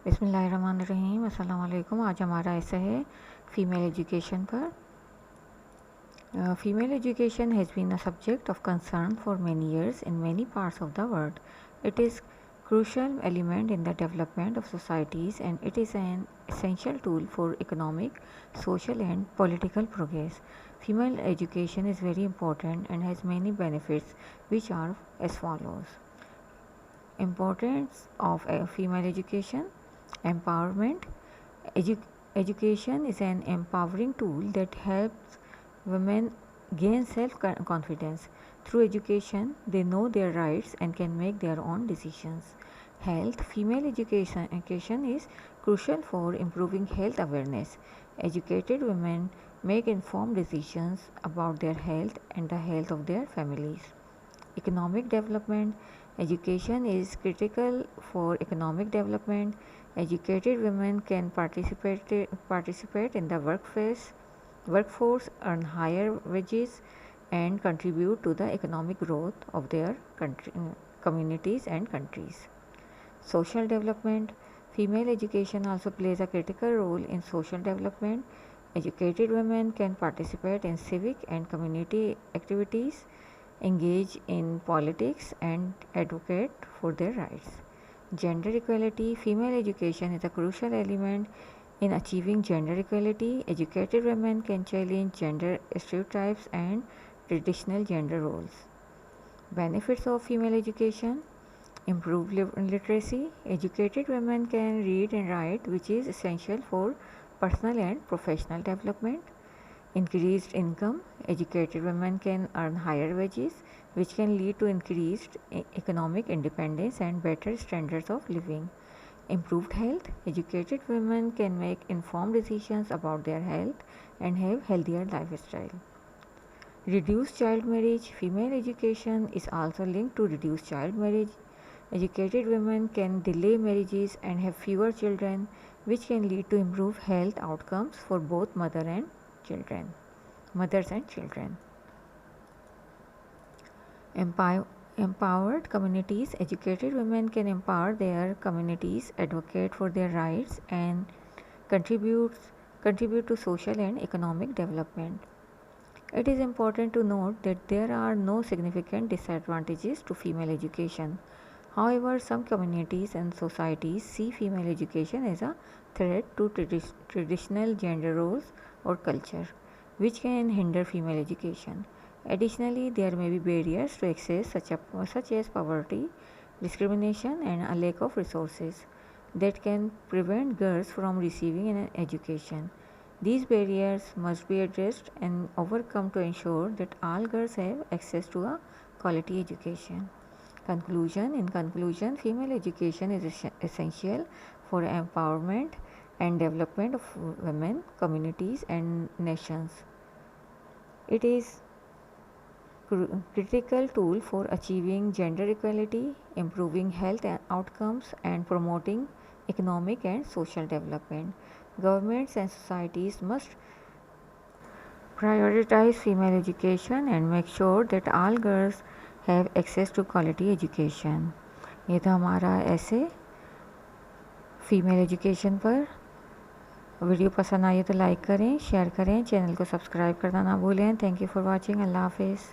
बिस्मिल्लाहिर्रहमानिर्रहीम। अस्सलाम वालेकुम। आज हमारा ऐसा है फ़ीमेल एजुकेशन पर। Female education has been a subject of concern for many years in many parts of the world. It is crucial element in the development of societies, and it is an essential tool for economic, social and political progress. Female education is very important and has many benefits, which are as follows. Importance of female education. Empowerment. Education is an empowering tool that helps women gain self-confidence. Through education, they know their rights and can make their own decisions. Health. Female education is crucial for improving health awareness. Educated women make informed decisions about their health and the health of their families. Economic development. Education is critical for economic development. Educated women can participate in the workforce, earn higher wages, and contribute to the economic growth of their communities and countries. Social development. Female education also plays a critical role in social development. Educated women can participate in civic and community activities, engage in politics, and advocate for their rights. Gender equality. Female education is a crucial element in achieving gender equality. Educated women can challenge gender stereotypes and traditional gender roles. Benefits of female education. Improve literacy. Educated women can read and write, which is essential for personal and professional development. Increased income. Educated women can earn higher wages, which can lead to increased economic independence and better standards of living. Improved health. Educated women can make informed decisions about their health and have healthier lifestyle. Reduced child marriage. Female education is also linked to reduced child marriage. Educated women can delay marriages and have fewer children, which can lead to improved health outcomes for both mothers and children. Empowered communities. Educated women can empower their communities, advocate for their rights, and contribute to social and economic development. It is important to note that there are no significant disadvantages to female education. However, some communities and societies see female education as a threat to traditional gender roles or culture, which can hinder female education. Additionally, there may be barriers to access such as poverty, discrimination, and a lack of resources that can prevent girls from receiving an education. These barriers must be addressed and overcome to ensure that all girls have access to a quality education. In conclusion, female education is essential for empowerment and development of women, communities, and nations. It is critical tool for achieving gender equality, improving health outcomes, and promoting economic and social development. Governments and societies must prioritize female education and make sure that all girls have access to quality education. ये था हमारा ऐसे female education पर। Video पसंद आई तो like करें, share करें, channel को सब्सक्राइब करना ना भूलें। Thank you for watching. अल्लाह हाफिज़।